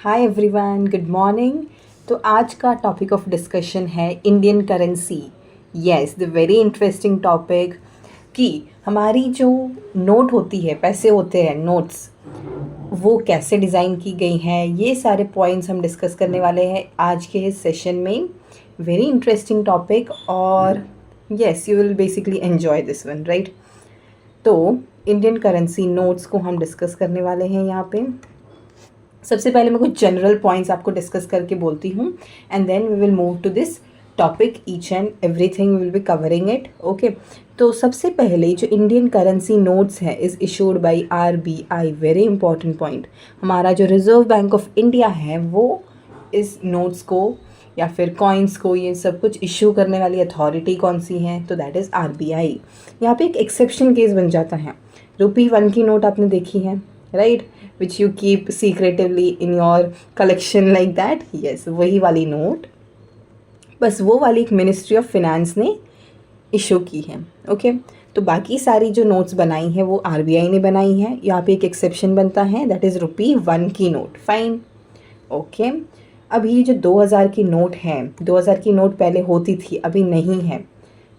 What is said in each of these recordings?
Hi everyone, good morning. तो आज का टॉपिक ऑफ डिस्कशन है Indian currency. Yes, the very interesting topic कि हमारी जो नोट होती है, पैसे होते हैं, नोट्स, वो कैसे डिज़ाइन की गई हैं, ये सारे पॉइंट्स हम डिस्कस करने वाले हैं आज के इस सेशन में। वेरी इंटरेस्टिंग टॉपिक और yes, you will basically enjoy this one, right. तो इंडियन करेंसी नोट्स को हम डिस्कस करने वाले हैं यहाँ पे। सबसे पहले मैं कुछ जनरल पॉइंट्स आपको डिस्कस करके बोलती हूँ and then we will move to this topic, each and everything we will be covering it. Okay, तो सबसे पहले जो इंडियन करेंसी नोट्स है is issued by RBI. Very important point, हमारा जो रिजर्व बैंक ऑफ इंडिया है वो इस नोट्स को या फिर कॉइन्स को, ये सब कुछ इशू करने वाली अथॉरिटी कौन सी है, तो दैट इज़ आरबीआई। यहाँ पे एक एक्सेप्शन केस बन जाता है। ₹1 की नोट आपने देखी है, right, which you keep secretively in your collection like that. yes, वही वाली नोट, बस वो वाली एक मिनिस्ट्री ऑफ फिनेंस ने इशू की है। ओके, तो बाकी सारी जो नोट्स बनाई हैं वो आरबीआई ने बनाई हैं। यहाँ पे एक एक्सेप्शन बनता है, दैट इज़ ₹1 की नोट। Fine, okay. अब ये जो 2000 की नोट है, 2000 की नोट पहले होती थी, अभी नहीं है।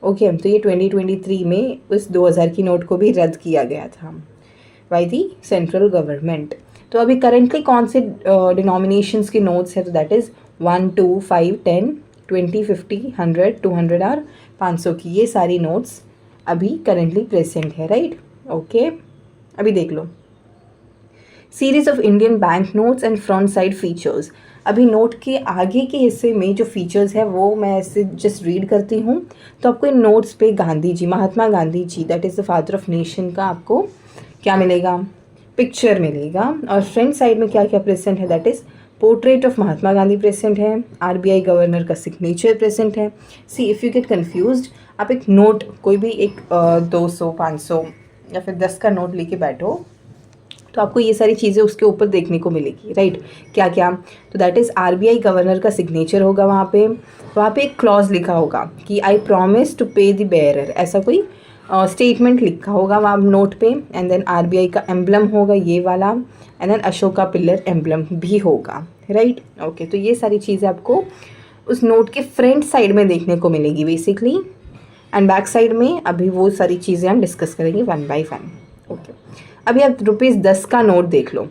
ओके, तो ये 2023 में उस 2000 की नोट को भी रद्द किया गया था बाय दी सेंट्रल गवर्नमेंट। तो अभी करेंटली कौन से डिनोमिनेशंस के नोट्स है, तो दैट इज़ 1, 2, 5, 10, 20, 50, 100, 200 और 500 की ये सारी नोट्स अभी करेंटली प्रेजेंट है, राइट। ओके, अभी देख लो, series of Indian bank notes and front side features. अभी नोट के आगे के हिस्से में जो फीचर्स है वो मैं ऐसे जस्ट रीड करती हूँ। तो आपको इन नोट्स पे Gandhi ji, Mahatma Gandhi ji, that is the father of nation का आपको क्या मिलेगा, पिक्चर मिलेगा। और फ्रंट साइड में क्या क्या प्रेजेंट है, that is portrait of Mahatma Gandhi present है, आरबीआई गवर्नर का सिग्नेचर प्रेजेंट है। सी इफ़ यू गेट कंफ्यूज्ड, आप एक नोट कोई भी एक 200, 500 या फिर 10 का नोट लेके बैठो तो आपको ये सारी चीज़ें उसके ऊपर देखने को मिलेगी, राइट। क्या क्या, तो दैट इज़ आरबीआई गवर्नर का सिग्नेचर होगा वहाँ पे एक क्लॉज लिखा होगा कि I promise to pay the bearer, ऐसा कोई स्टेटमेंट लिखा होगा वहाँ नोट पे। एंड देन आरबीआई का एम्बलम होगा ये वाला, and then Ashoka pillar emblem भी होगा, राइट। ओके, तो ये सारी चीज़ें आपको उस नोट के फ्रंट साइड में देखने को मिलेगी बेसिकली, एंड बैक साइड में अभी वो सारी चीज़ें हम डिस्कस करेंगे वन बाय वन। ओके, अभी आप ₹10 का नोट देख लो,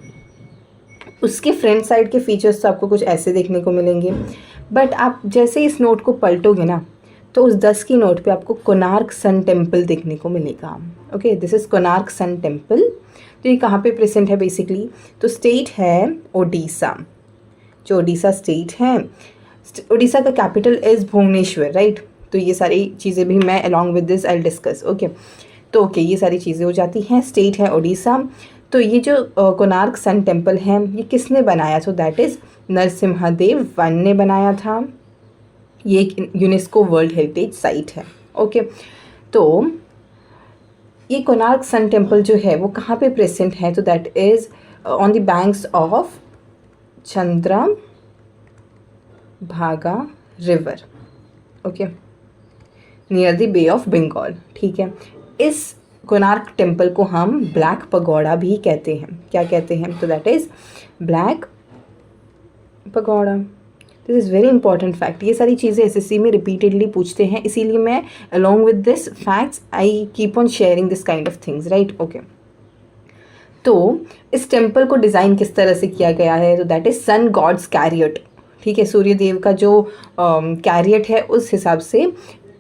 उसके फ्रंट साइड के फीचर्स तो आपको कुछ ऐसे देखने को मिलेंगे, बट आप जैसे इस नोट को पलटोगे ना तो उस 10 की नोट पे आपको कोणार्क सन टेम्पल देखने को मिलेगा। Okay, this is Konark sun temple. तो ये कहाँ पे प्रेजेंट है बेसिकली, तो स्टेट है ओडिशा। जो ओडिशा स्टेट है, ओडिशा का कैपिटल इज़ भुवनेश्वर, राइट। तो ये सारी चीज़ें भी मैं along with this I discuss. Okay, तो ओके, ये सारी चीज़ें हो जाती हैं। स्टेट है ओडिशा। तो ये जो कोणार्क सन टेम्पल है ये किसने बनाया, तो दैट इज़ नरसिम्हादेव वन ने बनाया था। ये एक यूनेस्को वर्ल्ड हेरिटेज साइट है। ओके, तो ये कोणार्क सन टेम्पल जो है वो कहाँ पे प्रेजेंट है, तो that is on the banks of Chandrabhaga river. Okay, near the bay of Bengal, ठीक है। इस कोणार्क टेम्पल को हम ब्लैक पगोड़ा भी कहते हैं। क्या कहते हैं, तो that is black pagoda. This is very important fact. ये सारी चीज़ें एसएससी में रिपीटेडली पूछते हैं, इसीलिए मैं along with this facts I keep on sharing this kind of things, right. Okay, तो इस टेम्पल को डिज़ाइन किस तरह से किया गया है, तो that is sun god's chariot, ठीक है। सूर्य देव का जो कैरियट है उस हिसाब से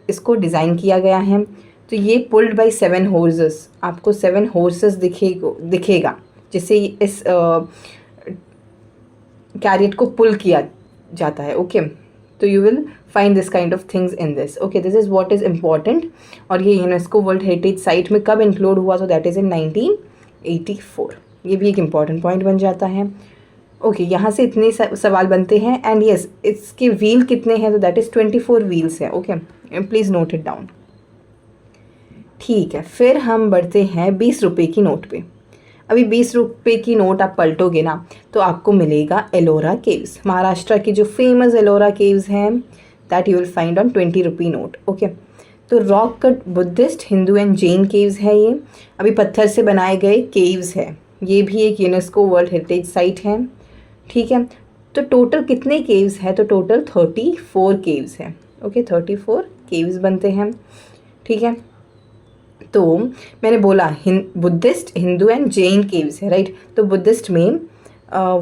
इसको डिज़ाइन किया गया है। तो ये पुल्ड बाई 7 हॉर्सेस, आपको 7 हॉर्सेस दिखेगा जिससे इस कैरियट को पुल किया जाता है। ओके, तो you will find this kind of things in this. Okay, this is what is important. और ये यूनेस्को वर्ल्ड हेरिटेज साइट में कब इंक्लूड हुआ, तो दैट इज़ इन 1984। ये भी एक इम्पॉर्टेंट पॉइंट बन जाता है। ओके, यहाँ से इतने सवाल बनते हैं। एंड येस, इसके व्हील कितने हैं, तो दैट इज़ 24 व्हील्स है। Okay, please note it down, ठीक है। फिर हम बढ़ते हैं ₹20 की नोट पे। अभी ₹20 की नोट आप पलटोगे ना तो आपको मिलेगा एलोरा केव्स, महाराष्ट्र की जो फेमस एलोरा केव्स हैं, that you will find on ₹20 note. Okay, तो rock cut Buddhist, Hindu and Jain caves है ये। अभी पत्थर से बनाए गए केव्स है, ये भी एक यूनेस्को वर्ल्ड हेरिटेज साइट है। ठीक है, तो टोटल कितने केव्स है, तो टोटल 34 केव्स हैं। ओके, 34 केव्स बनते हैं। ठीक है, तो मैंने बोला Buddhist, Hindu and Jain caves है, राइट। तो बुद्धिस्ट में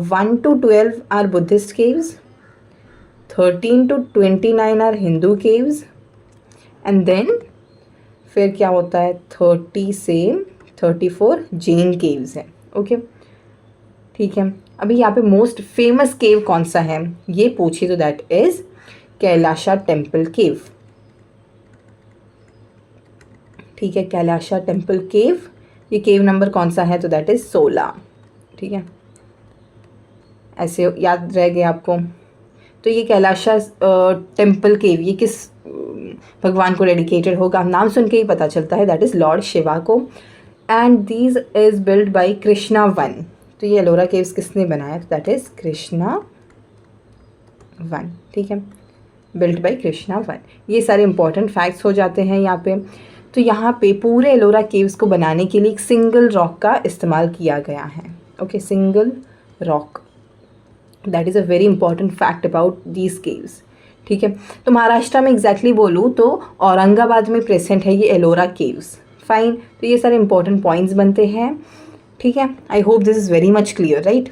1 to 12 are Buddhist caves, 13 to 29 are Hindu caves, and then फिर क्या होता है 30 से 34 जैन केव्स हैं। ओके, ठीक है। अभी यहाँ पे मोस्ट फेमस केव कौन सा है ये पूछिए, तो दैट इज कैलाशा टेम्पल केव। ठीक है, कैलाशा टेम्पल केव, ये केव नंबर कौन सा है, तो दैट इज 16। ठीक है, ऐसे याद रह गया आपको। तो ये कैलाशा टेम्पल केव ये किस भगवान को डेडिकेटेड होगा, नाम सुन के ही पता चलता है, दैट इज लॉर्ड शिवा को। And these is build by Krishna one. तो ये एलोरा केव्स किसने बनाया, तो दैट इज कृष्णा वन। ठीक है, बिल्ड बाय कृष्णा वन। ये सारे इंपॉर्टेंट फैक्ट्स हो जाते हैं यहाँ पे। तो यहाँ पे पूरे एलोरा केव्स को बनाने के लिए एक सिंगल रॉक का इस्तेमाल किया गया है। Okay, single rock, that is a very important fact about these caves. ठीक है, तो महाराष्ट्र में एग्जैक्टली बोलूँ तो औरंगाबाद में प्रेजेंट है ये एलोरा केव्स। फाइन, तो ये सारे इंपॉर्टेंट पॉइंट्स बनते हैं। ठीक है, I hope this is very much clear, right.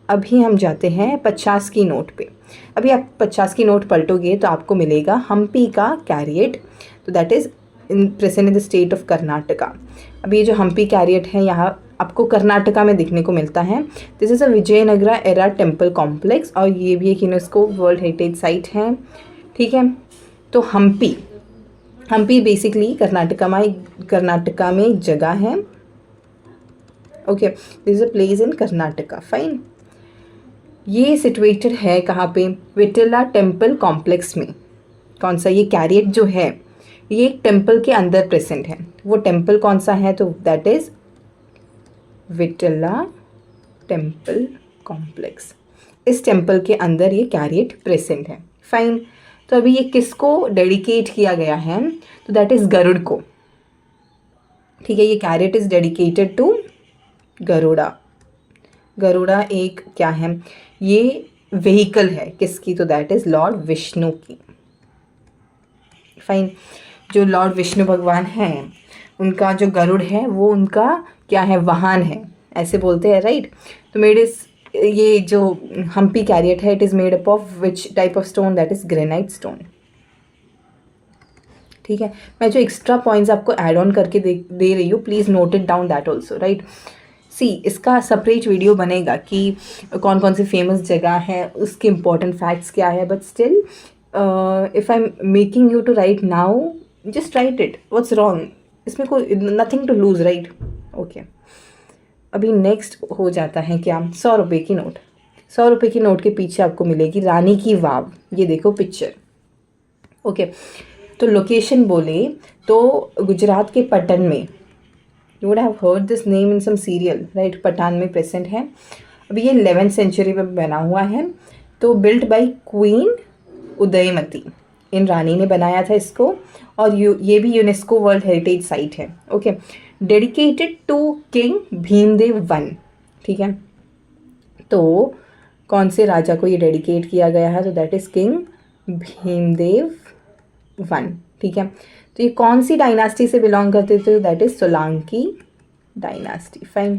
अभी हम जाते हैं 50 की नोट पे। अभी आप 50 की नोट पलटोगे तो आपको मिलेगा हम्पी का कैरियट, तो that is present in the state of Karnataka. अब ये जो हम्पी कैरियट है यहाँ आपको कर्नाटका में देखने को मिलता है। This is a Vijayanagara era temple complex, और ये भी एक यूनेस्को वर्ल्ड हेरिटेज साइट है। ठीक है, तो हम्पी बेसिकली कर्नाटका में एक जगह है। Okay, this is a place in Karnataka. Fine, ये सिचुएटेड है कहाँ पे, विठला टेम्पल कॉम्प्लेक्स में। कौन सा, ये कैरियट जो है ये एक टेम्पल के अंदर प्रेजेंट है। वो टेम्पल कौन सा है, तो that is Vitthala temple complex. इस टेम्पल के अंदर ये कैरियट प्रेजेंट है। फाइन, तो अभी ये किसको डेडिकेट किया गया है, तो दैट इज गरुड़ को। ठीक है, ये chariot is dedicated to Garuda. Garuda एक क्या है, ये व्हीकल है किसकी, तो दैट इज लॉर्ड विष्णु की। फाइन, जो लॉर्ड विष्णु भगवान हैं उनका जो गरुड़ है वो उनका क्या है, वाहन है, ऐसे बोलते हैं, राइट। तो मेड इज ये जो हम्पी कैरियट है it is made up of which type of stone, that is granite stone. ठीक है, मैं जो एक्स्ट्रा पॉइंट्स आपको ऐड ऑन करके दे रही हूँ, please note it down that also, right. See, इसका सेपरेट वीडियो बनेगा कि कौन कौन सी फेमस जगह है, उसके इंपॉर्टेंट फैक्ट्स क्या है, but still if I am making you to write now, just write it, what's wrong, इसमें कोई nothing to lose, right. Okay, अभी नेक्स्ट हो जाता है क्या, 100 रुपये की नोट। 100 रुपये की नोट के पीछे आपको मिलेगी रानी की वाव, ये देखो पिक्चर। ओके, तो लोकेशन बोले तो गुजरात के पटन में, you would have heard this name in some serial, right, Pathan में प्रेजेंट है। अभी ये 11th सेंचुरी में बना हुआ है, तो बिल्ट बाय क्वीन उदयमती, इन रानी ने बनाया था इसको, और ये भी यूनेस्को वर्ल्ड हेरिटेज साइट है। Okay, dedicated to king Bhimdev one. ठीक है, तो कौन से राजा को ये डेडिकेट किया गया है, तो that is king Bhimdev one. ठीक है, तो ये कौन सी डायनास्टी से बिलोंग करते थे, that is Solanki dynasty. Fine,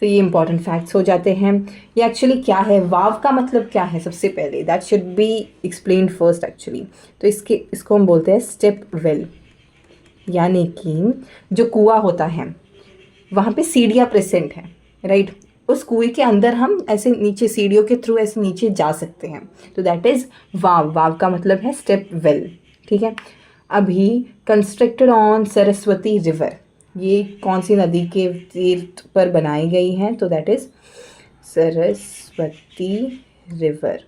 तो ये इंपॉर्टेंट फैक्ट्स हो जाते हैं। ये एक्चुअली क्या है, वाव का मतलब क्या है, सबसे पहले that should be explained first actually. तो इसको हम बोलते हैं स्टेप वेल, यानी कि जो कुआं होता है वहाँ पे सीढ़ियाँ प्रेजेंट हैं, राइट। उस कुएं के अंदर हम ऐसे नीचे सीढ़ियों के थ्रू ऐसे नीचे जा सकते हैं, तो दैट इज़ वाव। वाव का मतलब है स्टेप वेल। ठीक है, अभी कंस्ट्रक्टेड ऑन सरस्वती रिवर, ये कौन सी नदी के तीर्थ पर बनाई गई है, तो that is Saraswati river.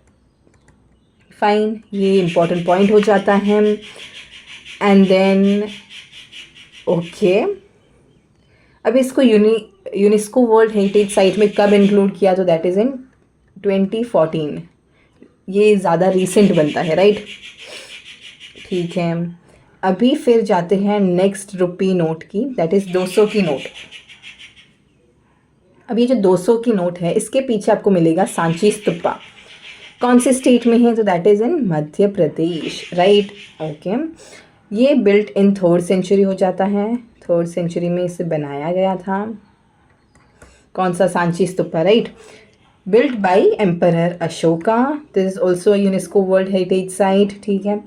Fine, ये इंपॉर्टेंट पॉइंट हो जाता है। एंड देन ओके, अब इसको यूनेस्को वर्ल्ड हेरिटेज साइट में कब इंक्लूड किया, तो दैट इज इन 2014। ये ज़्यादा रिसेंट बनता है, राइट। ठीक है, अभी फिर जाते हैं नेक्स्ट रुपी नोट की, दैट इज़ 200 की नोट। अब ये जो 200 की नोट है इसके पीछे आपको मिलेगा सांची स्तूपा। कौन से स्टेट में है? तो that is in Madhya Pradesh, right. Okay, ये बिल्ट इन 3rd सेंचुरी हो जाता है, 3rd सेंचुरी में इसे बनाया गया था। कौन सा? Sanchi stupa, right. Built by emperor Ashoka, this is also UNESCO world heritage site, ठीक है।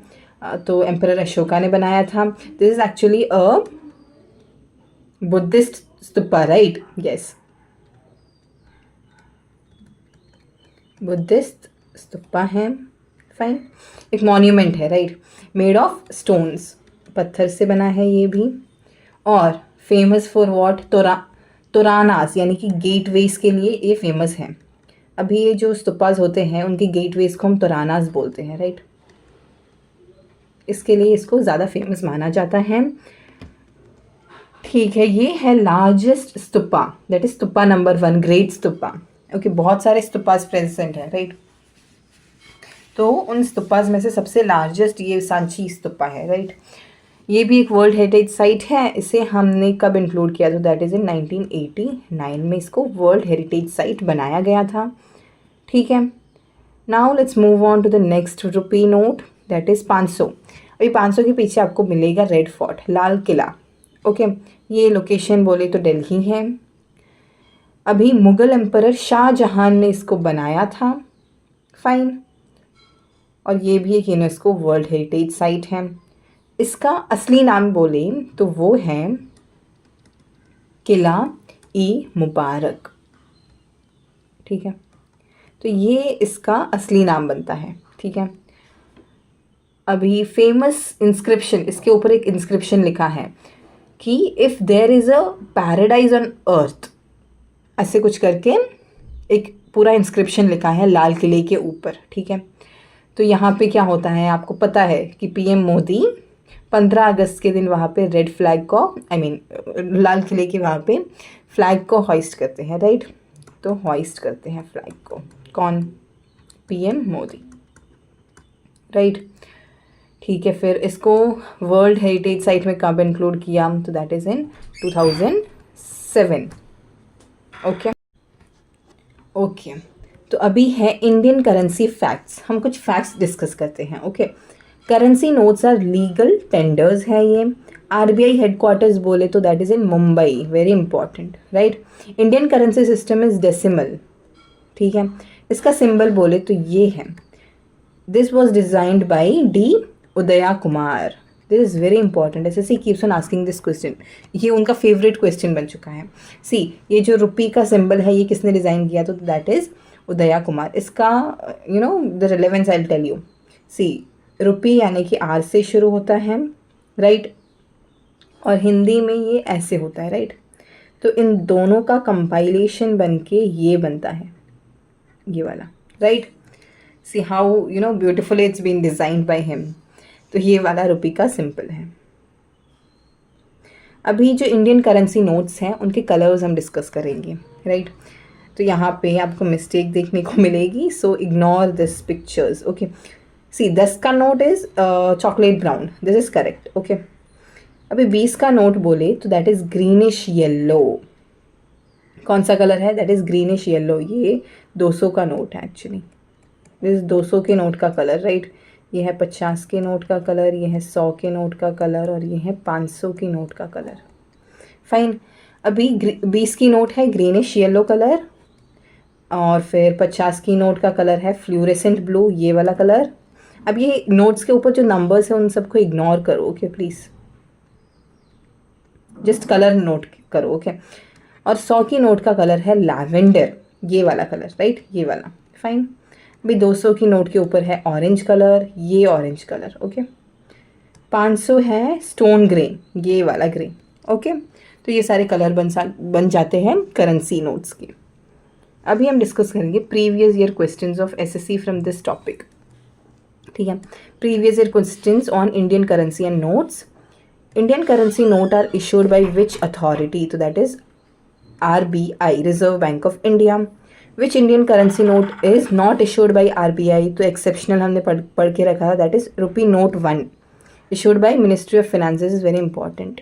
तो एम्परर अशोका ने बनाया था। This is actually a Buddhist stupa, right, yes, Buddhist stupa है, फाइन। एक मॉन्यूमेंट है, राइट, मेड ऑफ स्टोन्स, पत्थर से बना है ये भी। और फेमस फॉर व्हाट? तोरानास, यानी कि गेटवेज के लिए ये फेमस है। अभी ये जो स्तूपास होते हैं उनकी गेटवेज को हम तोरानास बोलते हैं, राइट। इसके लिए इसको ज़्यादा फेमस माना जाता है, ठीक है। ये है largest stupa, that is stupa number 1, great stupa. Okay, बहुत सारे स्तूपास प्रेजेंट है, राइट। तो उन स्तूपास में से सबसे लार्जेस्ट ये सांची स्तूपा है, राइट। ये भी एक वर्ल्ड हेरिटेज साइट है। इसे हमने कब इंक्लूड किया? तो दैट इज़ इन 1989 में इसको वर्ल्ड हेरिटेज साइट बनाया गया था, ठीक है। Now let's move on to the next rupee note, that is 500। अभी 500 के पीछे आपको मिलेगा red fort, Lal Qila, okay. ये लोकेशन बोले तो दिल्ली है। अभी मुग़ल एम्परर शाहजहां ने इसको बनाया था, फाइन। और ये भी एक यूनेस्को वर्ल्ड हेरिटेज साइट है। इसका असली नाम बोले तो वो है किला ई मुबारक, ठीक है। तो ये इसका असली नाम बनता है, ठीक है। अभी फेमस इंस्क्रिप्शन, इसके ऊपर एक इंस्क्रिप्शन लिखा है कि if there is a paradise on earth, ऐसे कुछ करके एक पूरा इंस्क्रिप्शन लिखा है लाल किले के ऊपर, ठीक है। तो यहाँ पे क्या होता है आपको पता है कि पीएम मोदी 15 अगस्त के दिन वहाँ पे रेड फ्लैग को, लाल किले के वहाँ पे फ्लैग को हॉइस्ट करते हैं, राइट। तो हॉइस्ट करते हैं फ्लैग को कौन? पीएम मोदी, राइट, ठीक है। फिर इसको वर्ल्ड हेरिटेज साइट में कब इंक्लूड किया? तो that is in 2007, okay. Okay, तो अभी है इंडियन करेंसी फैक्ट्स। हम कुछ फैक्ट्स डिस्कस करते हैं, okay. Currency notes are legal tenders है ये। आरबीआई हेडक्वार्टर्स बोले तो that is in Mumbai, very important, right. Indian currency system is decimal, ठीक है। इसका सिंबल बोले तो ये है। This was designed by D Udaya Kumar, this is very important. SSC keeps on asking this question, ये उनका फेवरेट क्वेश्चन बन चुका है। सी, ये जो रुपी का सिंबल है ये किसने डिज़ाइन किया? तो दैट इज़ उदया कुमार। इसका you know the relevance I will tell you. See, rupee यानी कि आर से शुरू होता है, राइट, और हिंदी में ये ऐसे होता है, राइट। तो इन दोनों का कंपाइलेशन बन के ये बनता है, ये वाला, right. See how you know beautifully it's been designed by him. तो ये वाला रुपी का सिंपल है। अभी जो इंडियन करेंसी नोट्स हैं उनके कलर्स हम डिस्कस करेंगे, राइट। तो यहाँ पे आपको मिस्टेक देखने को मिलेगी, so ignore this pictures, okay. See, 10 का note is chocolate brown, this is correct, okay. अभी 20 का नोट बोले तो दैट इज़ ग्रीनिश येलो। कौन सा कलर है? That is greenish yellow. ये 200 का नोट है एक्चुअली, दिस 200 के नोट का कलर, राइट। ये है 50 के नोट का कलर, ये है 100 के नोट का कलर, और ये है 500 की नोट का कलर, फाइन। अभी 20 की नोट है ग्रीनिश येलो कलर, और फिर 50 की नोट का कलर है फ्लूरेसेंट ब्लू, ये वाला कलर। अब ये नोट्स के ऊपर जो नंबर्स हैं उन सबको इग्नोर करो, okay please, just colour note करो, ओके। और 100 की नोट का कलर है लैवेंडर, ये वाला कलर, राइट, ये वाला, फाइन। अभी 200 की नोट के ऊपर है ऑरेंज कलर, ये ऑरेंज कलर, ओके। 500 है स्टोन ग्रे, ये वाला ग्रे, ओके। तो ये सारे कलर बन जाते हैं करेंसी नोट्स के। अभी हम डिस्कस करेंगे previous year questions of SSC from this topic, ठीक है। Previous year questions on Indian currency and notes. Indian currency note are issued by which authority? तो that is RBI, reserve bank of India. Which Indian currency note is not issued by RBI? तो exceptional हमने पढ़ के रखा था, that is rupee note 1 issued by ministry of finances, is very important.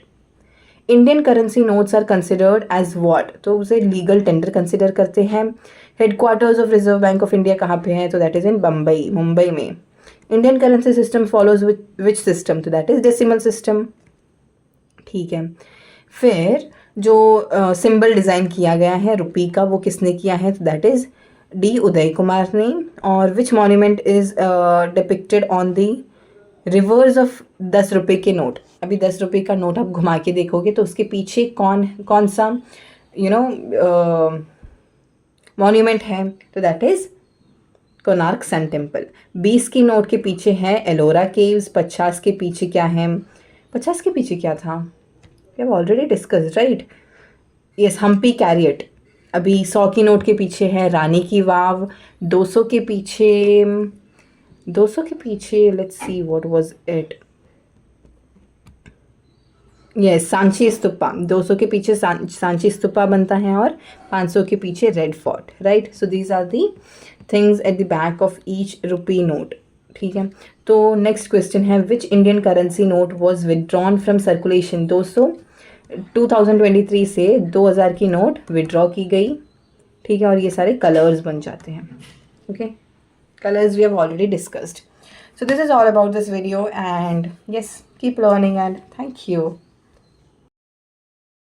Indian currency notes are considered as what, तो उसे legal tender consider करते हैं। Headquarters of reserve bank of India कहाँ पे है, तो that is in Bombay, Mumbai में। Indian currency system follows which system, तो दैट इज डेसिमल सिस्टम। ठीक है, फिर जो सिंबल डिज़ाइन किया गया है रुपी का वो किसने किया है, तो that is D Uday Kumar ने। और which monument is depicted on the reverse of 10 रुपये के नोट। अभी 10 रुपये का नोट आप घुमा के देखोगे तो उसके पीछे कौन सा मॉन्यूमेंट है, तो that is Konark sun temple. 20 की नोट के पीछे है एलोरा केव्स। 50 के पीछे क्या है, 50 के पीछे क्या था, we have already discussed right, yes Hampi chariot. अभी 100 की नोट के पीछे है रानी की वाव। 200 के पीछे let's see what was it, yes Sanchi stupa. 200 के पीछे सांची स्तूपा बनता है और 500 के पीछे Red Fort, right. So these are the things at the back of each rupee note. ठीक है, तो नेक्स्ट क्वेश्चन है which Indian currency note was withdrawn from circulation. 2023 से 2000 की नोट विदड्रॉ की गई। ठीक है, और ये सारे कलर्स बन जाते हैं। Okay, colours we have already discussed. So this is all about this video, and yes, keep learning and thank you.